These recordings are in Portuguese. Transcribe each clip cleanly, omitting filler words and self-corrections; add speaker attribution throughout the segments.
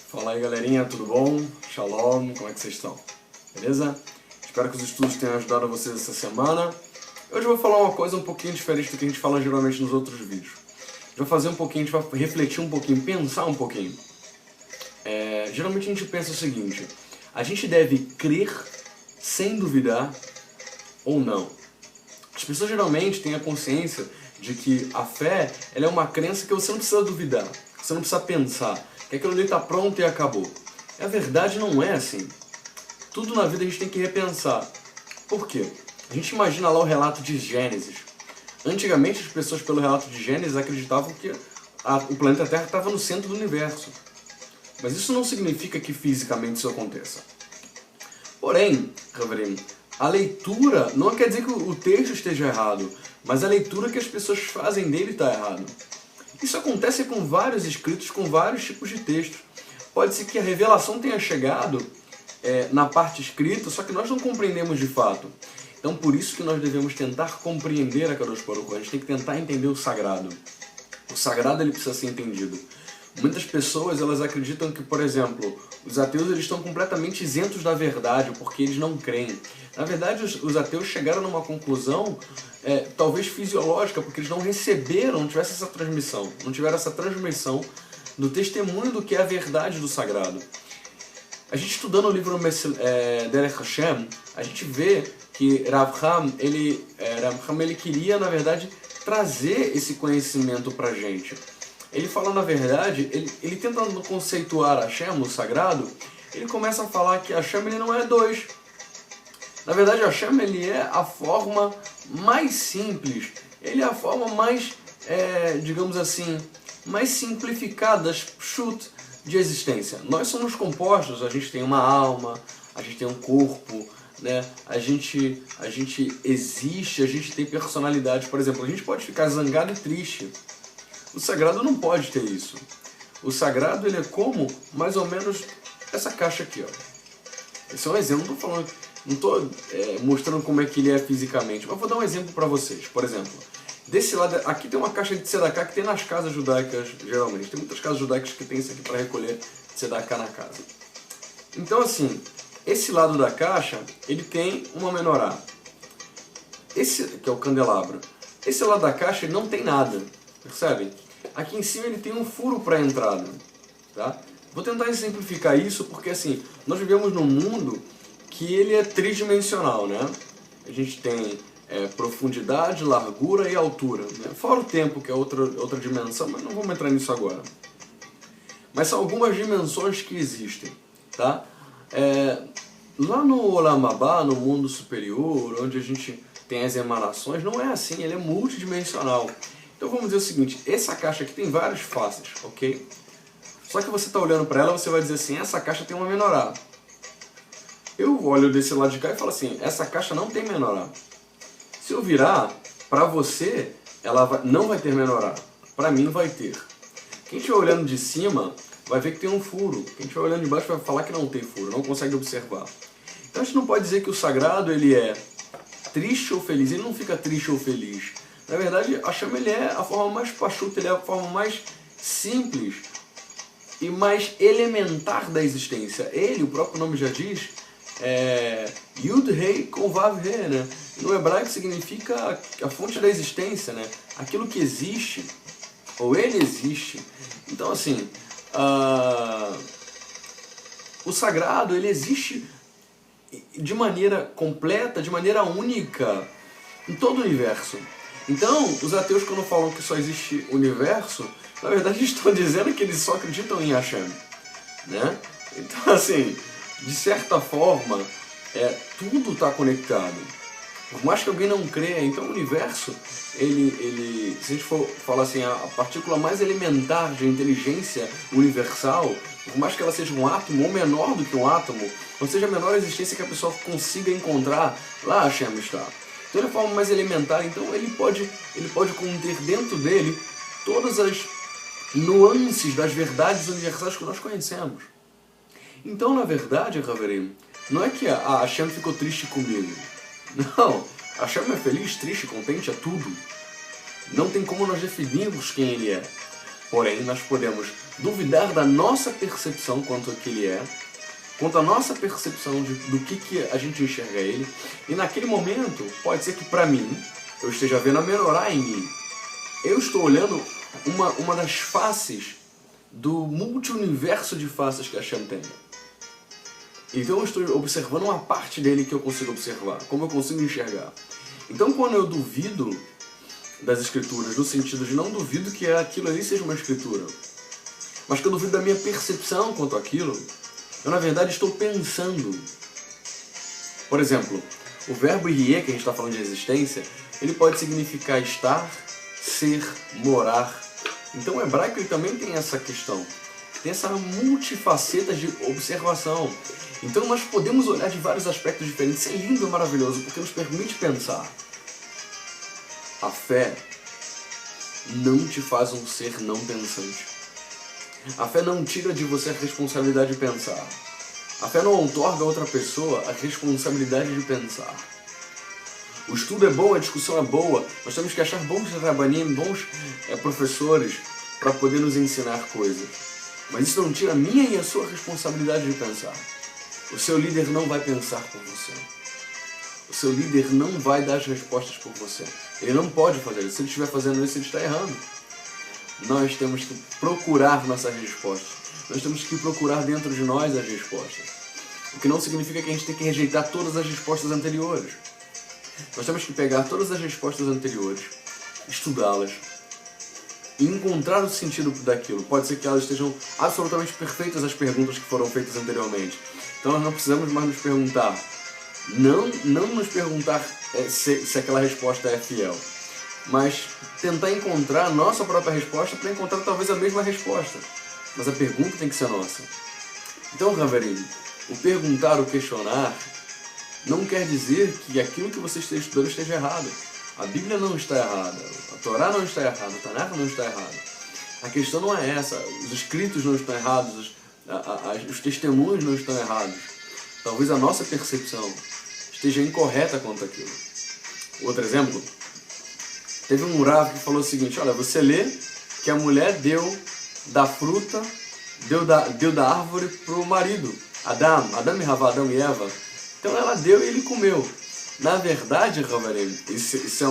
Speaker 1: Fala aí galerinha, tudo bom? Shalom, como é que vocês estão? Beleza? Espero que os estudos tenham ajudado vocês essa semana. Hoje eu vou falar uma coisa um pouquinho diferente do que a gente fala geralmente nos outros vídeos. A gente vai fazer um pouquinho, a gente vai refletir um pouquinho, pensar um pouquinho. Geralmente a gente pensa o seguinte: a gente deve crer sem duvidar ou não? As pessoas geralmente têm a consciência de que a fé ela é uma crença que você não precisa duvidar, você não precisa pensar, que aquilo ali está pronto e acabou. A verdade não é assim. Tudo na vida a gente tem que repensar. Por quê? A gente imagina lá o relato de Gênesis. Antigamente as pessoas pelo relato de Gênesis acreditavam que o planeta Terra estava no centro do universo. Mas isso não significa que fisicamente isso aconteça. Porém, Raverim, a leitura não quer dizer que o texto esteja errado, mas a leitura que as pessoas fazem dele está errado. Isso acontece com vários escritos, com vários tipos de textos. Pode ser que a revelação tenha chegado na parte escrita, só que nós não compreendemos de fato. Então por isso que nós devemos tentar compreender a Kadosh Baruch Hu. A gente tem que tentar entender o sagrado. O sagrado ele precisa ser entendido. Muitas pessoas elas acreditam que, por exemplo, os ateus eles estão completamente isentos da verdade porque eles não creem. Na verdade, os ateus chegaram numa conclusão talvez fisiológica, porque eles não receberam, não tiveram essa transmissão, não tiveram essa transmissão do testemunho do que é a verdade do sagrado. A gente estudando o livro Derech Hashem, a gente vê que Rav Ham ele queria, na verdade, trazer esse conhecimento pra gente. Ele fala, na verdade, ele tentando conceituar Hashem, o sagrado, ele começa a falar que Hashem ele não é dois. Na verdade, Hashem ele é a forma mais simples, ele é a forma mais, digamos assim, mais simplificada, pshut, de existência. Nós somos compostos, a gente tem uma alma, a gente tem um corpo, né? A gente existe, a gente tem personalidade. Por exemplo, a gente pode ficar zangado e triste. O sagrado não pode ter isso. O sagrado ele é como, mais ou menos, essa caixa aqui, ó. Esse é um exemplo, não estou mostrando como é que ele é fisicamente, mas vou dar um exemplo para vocês. Por exemplo, desse lado, aqui tem uma caixa de tzedakah que tem nas casas judaicas, geralmente. Tem muitas casas judaicas que tem isso aqui para recolher tzedakah na casa. Então, assim, esse lado da caixa, ele tem uma menorá. Esse, que é o candelabro. Esse lado da caixa, ele não tem nada, percebem? Aqui em cima ele tem um furo para a entrada, tá? Vou tentar exemplificar isso porque, assim, nós vivemos num mundo que ele é tridimensional, né? A gente tem profundidade, largura e altura, né? Fora o tempo, que é outra dimensão, mas não vamos entrar nisso agora. Mas são algumas dimensões que existem, tá? Lá no Olam Abá, no mundo superior, onde a gente tem as emanações, não é assim, ele é multidimensional. Então vamos dizer o seguinte, essa caixa aqui tem várias faces, ok? Só que você está olhando para ela, você vai dizer assim, essa caixa tem uma menorá. Eu olho desse lado de cá e falo assim, essa caixa não tem menorá. Se eu virar, para você, ela não vai ter menorá. Para mim vai ter. Quem estiver olhando de cima, vai ver que tem um furo. Quem estiver olhando de baixo vai falar que não tem furo, não consegue observar. Então a gente não pode dizer que o sagrado ele é triste ou feliz. Ele não fica triste ou feliz. Na verdade, Hashem ele é a forma mais pachuta, ele é a forma mais simples e mais elementar da existência. Ele, o próprio nome já diz, Yud Rei com Vav He, né? No hebraico significa a fonte da existência, né? Aquilo que existe, ou ele existe. Então, assim, o sagrado ele existe de maneira completa, de maneira única em todo o universo. Então, os ateus quando falam que só existe universo, na verdade estão dizendo que eles só acreditam em Hashem, né? Então, assim, de certa forma, tudo está conectado. Por mais que alguém não creia, então o universo, se a gente for falar assim, a partícula mais elementar de inteligência universal, por mais que ela seja um átomo ou menor do que um átomo, ou seja, a menor existência que a pessoa consiga encontrar, lá Hashem está. Então ele é a forma mais elementar, então ele pode conter dentro dele todas as nuances das verdades universais que nós conhecemos. Então, na verdade, Raverim, não é que a Hashem ficou triste comigo. Não, a Hashem é feliz, triste, contente, é tudo. Não tem como nós definirmos quem ele é. Porém, nós podemos duvidar da nossa percepção quanto ao que ele é, quanto à nossa percepção do que a gente enxerga ele, e naquele momento pode ser que para mim eu esteja vendo a melhorar em mim. Eu estou olhando uma das faces do multi-universo de faces que Hashem tem. Então eu estou observando uma parte dele que eu consigo observar, como eu consigo enxergar. Então quando eu duvido das escrituras, no sentido de não duvido que aquilo ali seja uma escritura, mas que eu duvido da minha percepção quanto àquilo, eu na verdade estou pensando. Por exemplo, o verbo irie, que a gente está falando de existência, ele pode significar estar, ser, morar. Então o hebraico ele também tem essa questão, tem essa multifaceta de observação. Então nós podemos olhar de vários aspectos diferentes. Isso é lindo e maravilhoso, porque nos permite pensar. A fé não te faz um ser não pensante. A fé não tira de você a responsabilidade de pensar. A fé não outorga a outra pessoa a responsabilidade de pensar. O estudo é bom, a discussão é boa. Nós temos que achar bons rabanim, bons professores para poder nos ensinar coisas. Mas isso não tira a minha e a sua responsabilidade de pensar. O seu líder não vai pensar por você. O seu líder não vai dar as respostas por você. Ele não pode fazer isso. Se ele estiver fazendo isso, ele está errando. Nós temos que procurar nossas respostas. Nós temos que procurar dentro de nós as respostas. O que não significa que a gente tem que rejeitar todas as respostas anteriores. Nós temos que pegar todas as respostas anteriores, estudá-las e encontrar o sentido daquilo. Pode ser que elas estejam absolutamente perfeitas as perguntas que foram feitas anteriormente. Então nós não precisamos mais nos perguntar. Não nos perguntar se aquela resposta é fiel, mas tentar encontrar a nossa própria resposta para encontrar talvez a mesma resposta. Mas a pergunta tem que ser nossa. Então, Raverim, o perguntar, o questionar, não quer dizer que aquilo que você esteja estudando esteja errado. A Bíblia não está errada, a Torá não está errada, a Tanakh não está errada. A questão não é essa, os escritos não estão errados, os testemunhos não estão errados. Talvez a nossa percepção esteja incorreta quanto àquilo. Outro exemplo, teve um Rav que falou o seguinte: olha, você lê que a mulher deu da fruta, deu da árvore para o marido, Adão e Havá, Adão e Eva. Então ela deu e ele comeu. Na verdade, Ravarem, isso é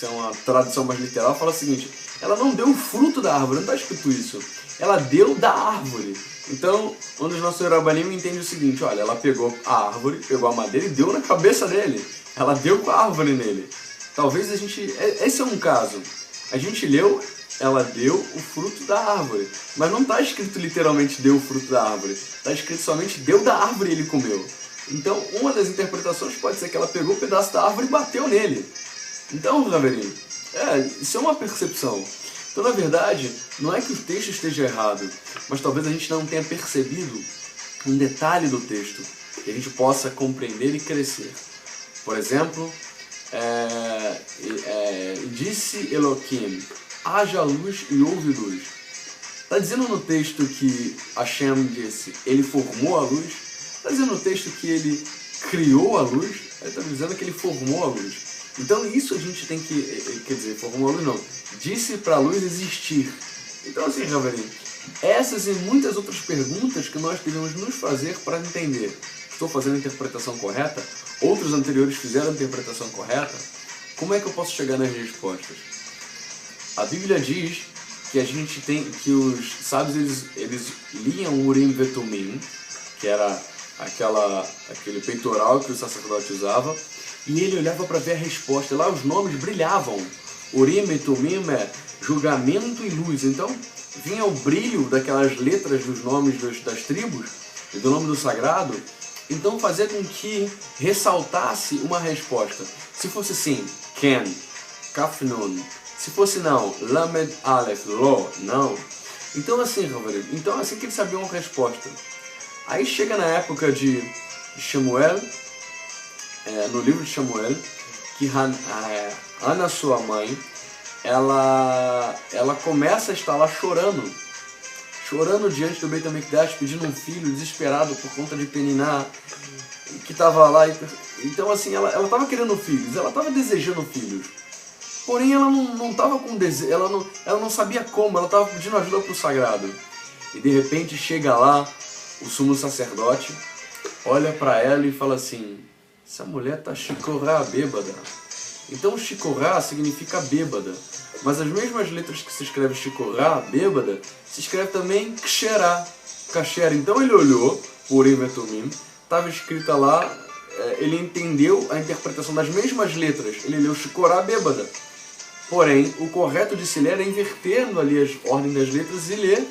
Speaker 1: uma tradução mais literal, fala o seguinte: ela não deu o fruto da árvore, não está escrito isso. Ela deu da árvore. Então, um dos nossos rabanim entende o seguinte: olha, ela pegou a árvore, pegou a madeira e deu na cabeça dele. Ela deu com a árvore nele. Talvez esse é um caso. A gente leu, ela deu o fruto da árvore. Mas não está escrito literalmente deu o fruto da árvore. Está escrito somente deu da árvore e ele comeu. Então, uma das interpretações pode ser que ela pegou um pedaço da árvore e bateu nele. Então, Raverim, isso é uma percepção. Então, na verdade, não é que o texto esteja errado, mas talvez a gente não tenha percebido um detalhe do texto que a gente possa compreender e crescer. Por exemplo, disse Elohim, haja luz e houve luz. Está dizendo no texto que Hashem disse, ele formou a luz? Está dizendo no texto que ele criou a luz? Ele está dizendo que ele formou a luz. Então isso a gente tem que, quer dizer, formou a luz não, disse para a luz existir. Então assim, Raverim, essas e muitas outras perguntas que nós devemos nos fazer para entender. Estou fazendo a interpretação correta? Outros anteriores fizeram a interpretação correta? Como é que eu posso chegar nas respostas? A Bíblia diz que a gente tem, que os sábios eles liam o Urim Vetumim, que era aquele peitoral que o sacerdote usava, e ele olhava para ver a resposta. Lá os nomes brilhavam. Urim e Tumim é julgamento e luz. Então vinha o brilho daquelas letras dos nomes das tribos e do nome do sagrado. Então fazia com que ressaltasse uma resposta. Se fosse sim, Ken, Kaf Nun. Se fosse não, Lamed Aleph, Lo, não. Então assim, Raverim, então assim que eles sabiam a resposta. Aí chega na época de Shemuel, no livro de Shemuel, que Ana, sua mãe, ela começa a estar lá chorando diante do Beit HaMikdash, pedindo um filho, desesperado por conta de Peniná, que estava lá. Então assim, ela estava querendo filhos, ela estava desejando filhos. Porém, ela não estava com desejo, ela não sabia como, ela estava pedindo ajuda para o sagrado. E de repente chega lá o sumo sacerdote, olha para ela e fala assim: essa mulher tá chicorrá, bêbada. Então chicorrá significa bêbada, mas as mesmas letras que se escreve chicorrá, bêbada, se escreve também ksherá, kasher. Então ele olhou, Urim Vetumim, estava escrita lá, ele entendeu a interpretação das mesmas letras, ele leu chicorrá, bêbada. Porém, o correto de se ler era invertendo ali as ordens das letras e ler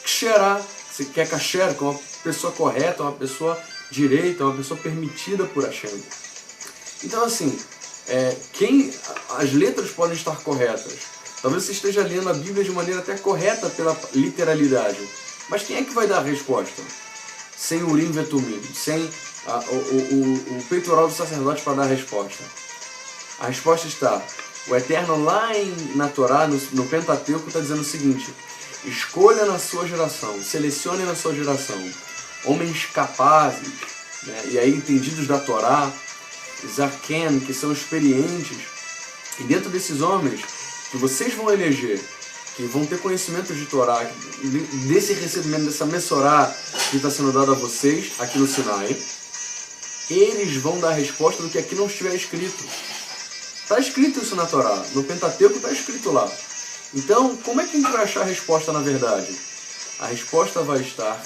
Speaker 1: ksherá, que é kasher, que é uma pessoa correta, uma pessoa direita, uma pessoa permitida por Hashem. Então assim, as letras podem estar corretas. Talvez você esteja lendo a Bíblia de maneira até correta pela literalidade. Mas quem é que vai dar a resposta? Sem Urim Vetumim, sem o peitoral do sacerdote para dar a resposta. A resposta está, o Eterno lá na Torá, no Pentateuco, está dizendo o seguinte: escolha na sua geração, selecione na sua geração homens capazes, né, e aí entendidos da Torá, Zaken, que são experientes, e dentro desses homens que vocês vão eleger, que vão ter conhecimento de Torá, desse recebimento, dessa Messorá que está sendo dada a vocês aqui no Sinai, eles vão dar a resposta do que aqui não estiver escrito. Está escrito isso na Torá, no Pentateuco está escrito lá. Então, como é que a gente vai achar a resposta na verdade? A resposta vai estar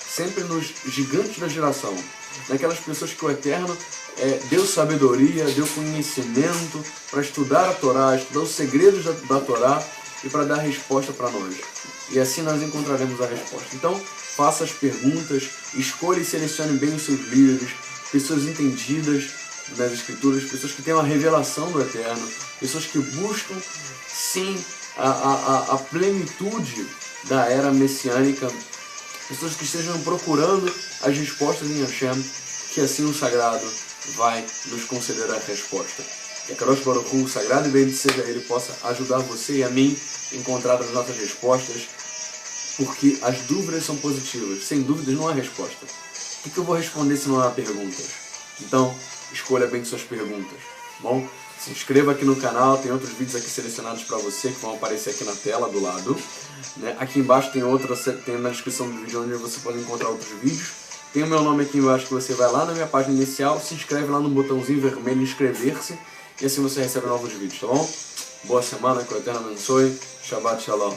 Speaker 1: sempre nos gigantes da geração, naquelas pessoas que o Eterno deu sabedoria, deu conhecimento para estudar a Torá, estudar os segredos da Torá e para dar a resposta para nós. E assim nós encontraremos a resposta. Então, faça as perguntas, escolha e selecione bem os seus líderes, pessoas entendidas nas Escrituras, pessoas que têm uma revelação do Eterno, pessoas que buscam, sim, a plenitude da era messiânica, pessoas que estejam procurando as respostas em Hashem, que assim o Sagrado vai nos conceder a resposta. Que a Kadosh Baruch Hu, o Sagrado e bendito seja Ele, possa ajudar você e a mim a encontrar as nossas respostas, porque as dúvidas são positivas. Sem dúvidas não há resposta. O que eu vou responder se não há perguntas? Então, escolha bem suas perguntas. Bom, se inscreva aqui no canal, tem outros vídeos aqui selecionados para você que vão aparecer aqui na tela do lado. Né? Aqui embaixo tem tem na descrição do vídeo onde você pode encontrar outros vídeos. Tem o meu nome aqui embaixo que você vai lá na minha página inicial, se inscreve lá no botãozinho vermelho inscrever-se e assim você recebe novos vídeos, tá bom? Boa semana, que o Eterno abençoe. Shabbat Shalom.